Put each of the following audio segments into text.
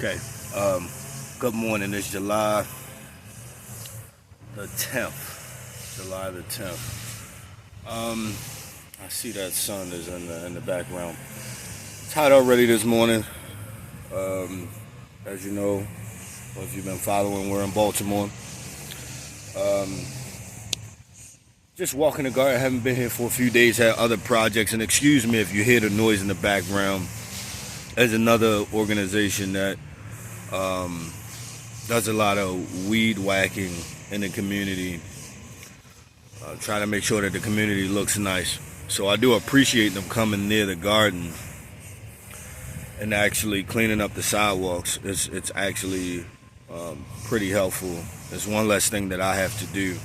Okay. Good morning. It's July the 10th. July the 10th. I see that sun is in the background. It's hot already this morning. As you know, or if you've been following, we're in Baltimore. Just walking the garden. I haven't been here for a few days. Had other projects, and excuse me if you hear the noise in the background. There's another organization that does a lot of weed whacking in the community, trying to make sure that the community looks nice. So I do appreciate them coming near the garden and actually cleaning up the sidewalks. It's actually pretty helpful. It's one less thing that I have to do.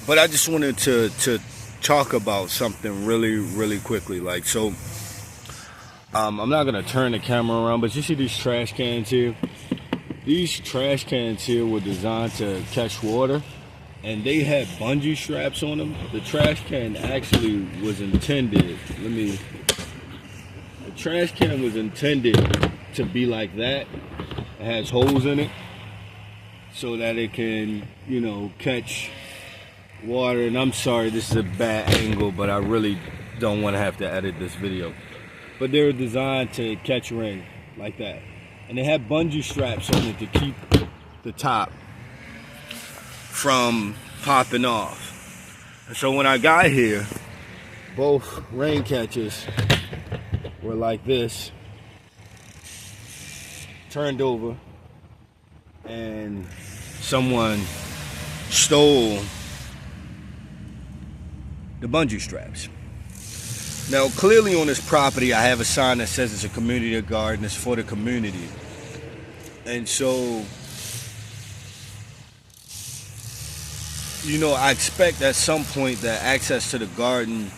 But I just wanted to talk about something really quickly. I'm not gonna turn the camera around, but you see these trash cans here? These trash cans here were designed to catch water, and they had bungee straps on them. The trash can actually was intended, the trash can was intended to be like that. It has holes in it so that it can, catch water. And I'm sorry, this is a bad angle, but I really don't want to have to edit this video. But they were designed to catch rain like that. And they had bungee straps on it to keep the top from popping off. And so when I got here, both rain catchers were like this, turned over, and someone stole the bungee straps. Now, clearly on this property, I have a sign that says it's a community garden. It's for the community. And so, I expect at some point that access to the garden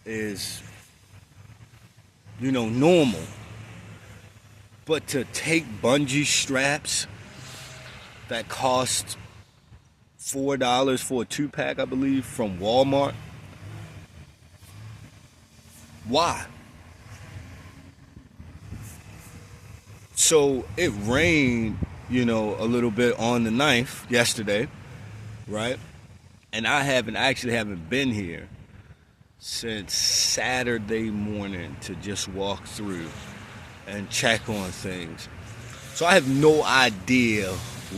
is, normal. But to take bungee straps that cost $4 for a 2-pack, I believe, from Walmart, why? So it rained, a little bit on the 9th yesterday, right? And I haven't been here since Saturday morning to just walk through and check on things. So I have no idea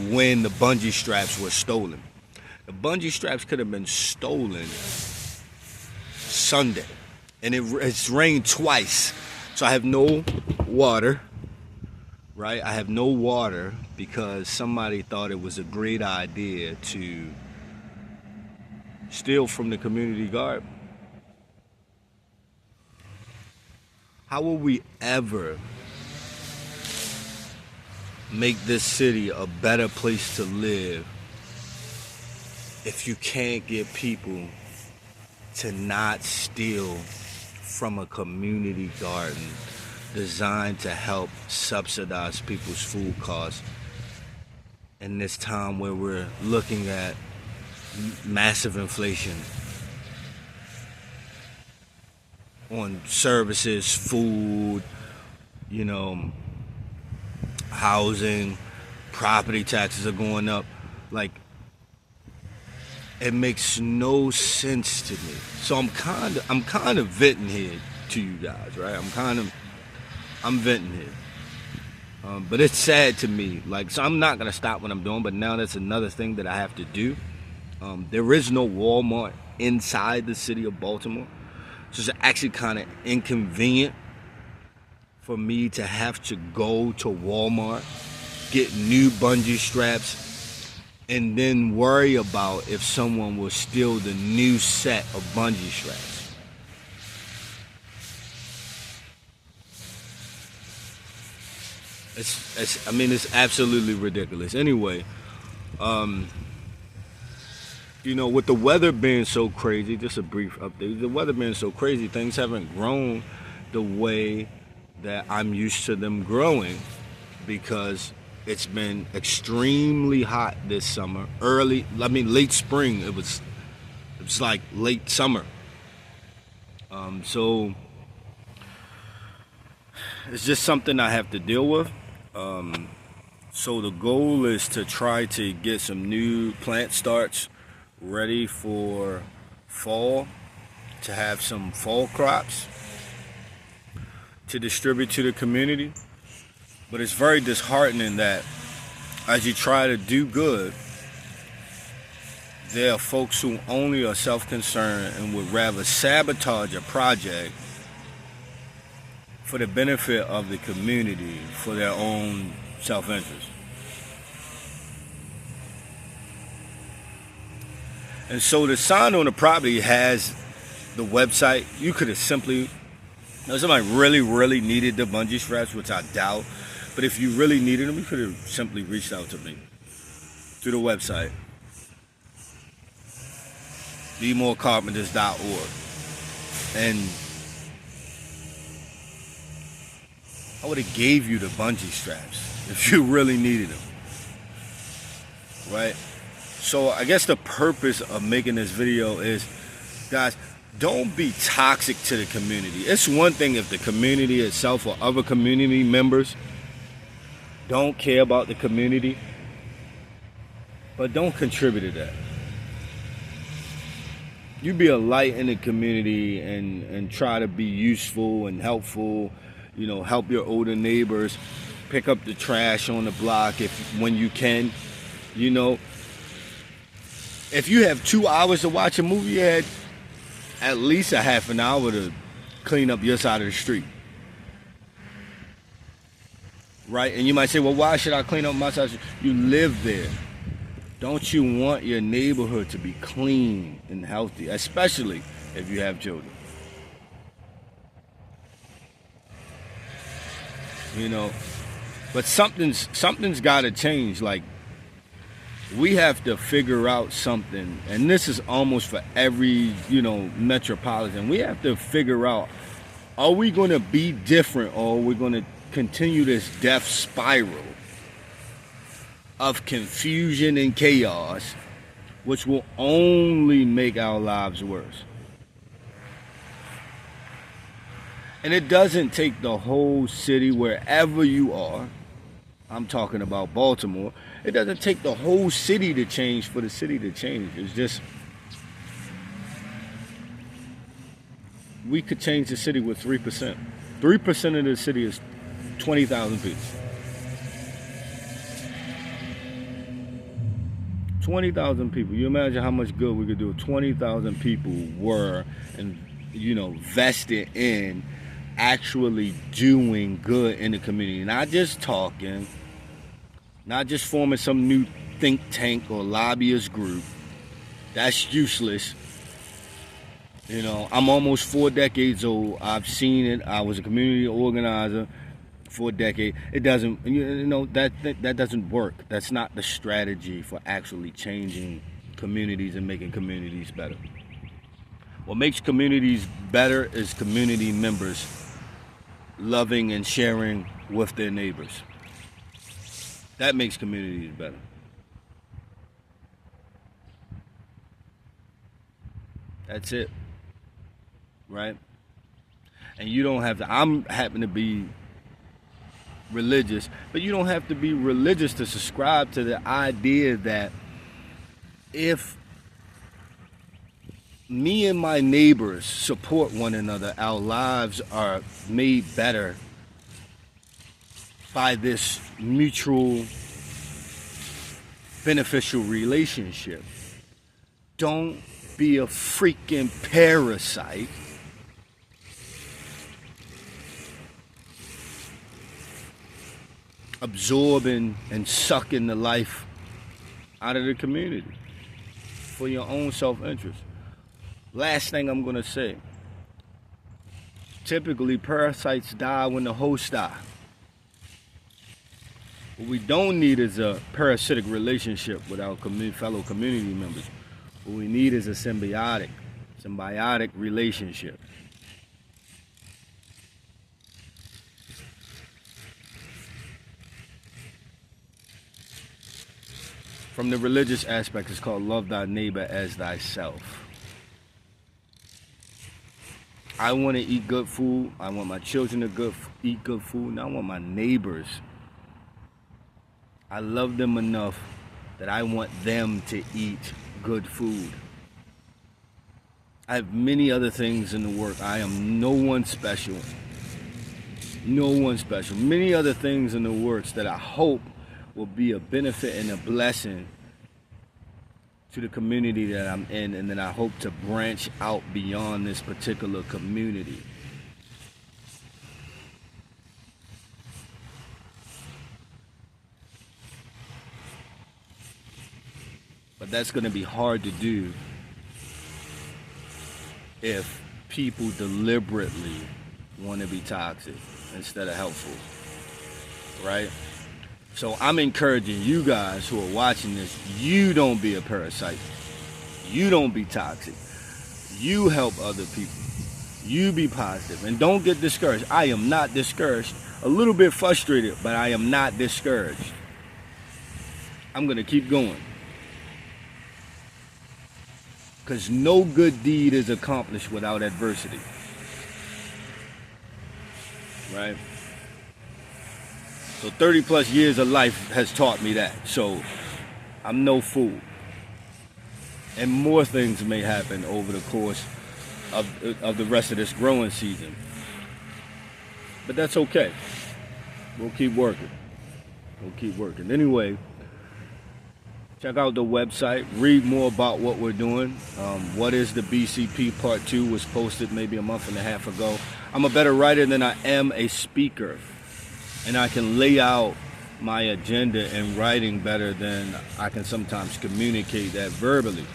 when the bungee straps were stolen. The bungee straps could have been stolen Sunday. And it's rained twice. So I have no water, right? I have no water because somebody thought it was a great idea to steal from the community garden. How will we ever make this city a better place to live if you can't get people to not steal from a community garden designed to help subsidize people's food costs in this time where we're looking at massive inflation on services, food, housing, property taxes are going up. It makes no sense to me. So I'm kind of venting here to you guys, right? I'm venting here. But it's sad to me. So I'm not gonna stop what I'm doing, but now that's another thing that I have to do. There is no Walmart inside the city of Baltimore. So it's actually kind of inconvenient for me to have to go to Walmart, get new bungee straps, and then worry about if someone will steal the new set of bungee straps. It's absolutely ridiculous. Anyway, with the weather being so crazy, just a brief update, the weather being so crazy, things haven't grown the way that I'm used to them growing because it's been extremely hot this summer. Late spring, it was like late summer. So it's just something I have to deal with. So the goal is to try to get some new plant starts ready for fall, to have some fall crops to distribute to the community. But it's very disheartening that as you try to do good, there are folks who only are self-concerned and would rather sabotage a project for the benefit of the community, for their own self-interest. And so the sign on the property has the website. You could have simply, somebody really needed the bungee straps, which I doubt, but if you really needed them, you could have simply reached out to me through the website, BmoreCarpenters.org. And I would have gave you the bungee straps if you really needed them, right? So I guess the purpose of making this video is, guys, don't be toxic to the community. It's one thing if the community itself or other community members don't care about the community, but don't contribute to that. You be a light in the community and try to be useful and helpful. You know, help your older neighbors, pick up the trash on the block when you can. You know, if you have 2 hours to watch a movie, you had at least a half an hour to clean up your side of the street. Right? And you might say, well, why should I clean up my side of the street? You live there. Don't you want your neighborhood to be clean and healthy, especially if you have children? You know, but something's got to change. Like, we have to figure out something, and this is almost for every, metropolitan. We have to figure out, are we going to be different, or are we going to continue this death spiral of confusion and chaos, which will only make our lives worse? And it doesn't take the whole city, wherever you are. I'm talking about Baltimore. It doesn't take the whole city to change for the city to change. It's just, we could change the city with 3%. 3% of the city is 20,000 people. 20,000 people. You imagine how much good we could do if 20,000 people were, vested in actually doing good in the community. Not just talking, not just forming some new think tank or lobbyist group. That's useless. I'm almost 4 decades old. I've seen it. I was a community organizer for a decade. It doesn't, that doesn't work. That's not the strategy for actually changing communities and making communities better. What makes communities better is community members loving and sharing with their neighbors. That makes communities better. That's it. Right? And you don't have to, I'm happen to be religious, but you don't have to be religious to subscribe to the idea that if me and my neighbors support one another, our lives are made better by this mutual beneficial relationship. Don't be a freaking parasite absorbing and sucking the life out of the community for your own self-interest. Last thing I'm going to say. Typically, parasites die when the hosts die. What we don't need is a parasitic relationship with our fellow community members. What we need is a symbiotic relationship. From the religious aspect, it's called love thy neighbor as thyself. I want to eat good food. I want my children to eat good food. And I want my neighbors. I love them enough that I want them to eat good food. I have many other things in the work. I am no one special. No one special. Many other things in the works that I hope will be a benefit and a blessing to the community that I'm in, and then I hope to branch out beyond this particular community. But that's going to be hard to do if people deliberately want to be toxic instead of helpful, right? So I'm encouraging you guys who are watching this, you don't be a parasite. You don't be toxic. You help other people. You be positive. And don't get discouraged. I am not discouraged. A little bit frustrated, but I am not discouraged. I'm going to keep going. Because no good deed is accomplished without adversity. Right? So 30 plus years of life has taught me that. So I'm no fool. And more things may happen over the course of the rest of this growing season. But that's okay. We'll keep working. We'll keep working. Anyway, check out the website. Read more about what we're doing. What is the BCP Part 2 was posted maybe a month and a half ago. I'm a better writer than I am a speaker. And I can lay out my agenda in writing better than I can sometimes communicate that verbally.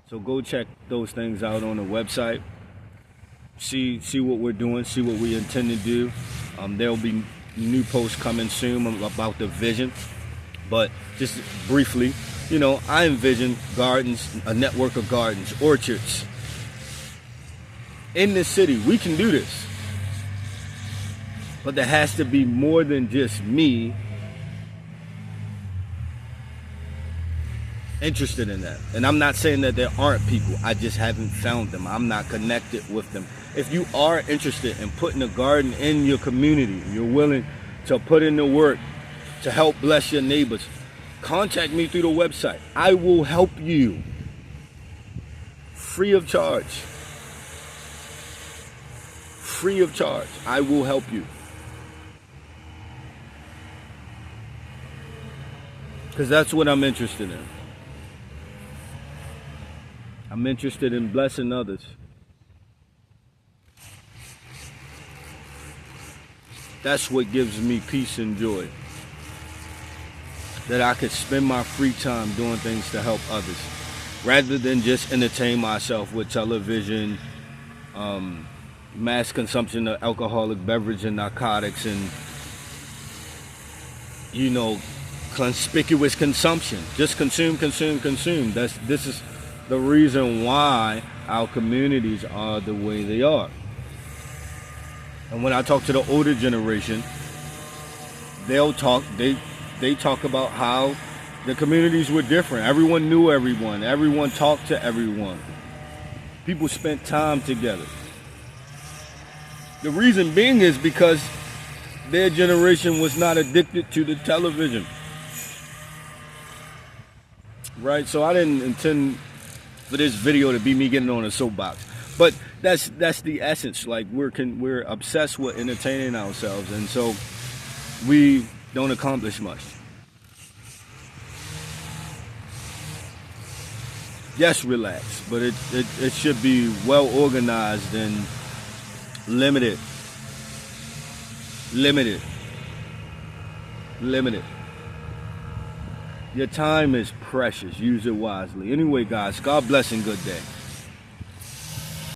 So go check those things out on the website. See what we're doing, see what we intend to do. There'll be new posts coming soon about the vision. But just briefly, I envision gardens, a network of gardens, orchards. In the city, we can do this. But there has to be more than just me interested in that. And I'm not saying that there aren't people. I just haven't found them. I'm not connected with them. If you are interested in putting a garden in your community, you're willing to put in the work to help bless your neighbors, contact me through the website. I will help you free of charge. Free of charge. I will help you. Because that's what I'm interested in. I'm interested in blessing others. That's what gives me peace and joy. That I could spend my free time doing things to help others, rather than just entertain myself with television, mass consumption of alcoholic beverage and narcotics, and conspicuous consumption. Just consume. This is the reason why our communities are the way they are. And when I talk to the older generation, they talk about how the communities were different. Everyone knew everyone. Everyone talked to everyone. People spent time together. The reason being is because their generation was not addicted to the television. Right? So I didn't intend for this video to be me getting on a soapbox. But that's the essence. Like we're obsessed with entertaining ourselves, and so we don't accomplish much. Yes, relax, but it should be well organized and limited. Your time is precious. Use it wisely. Anyway, guys, God bless and good day.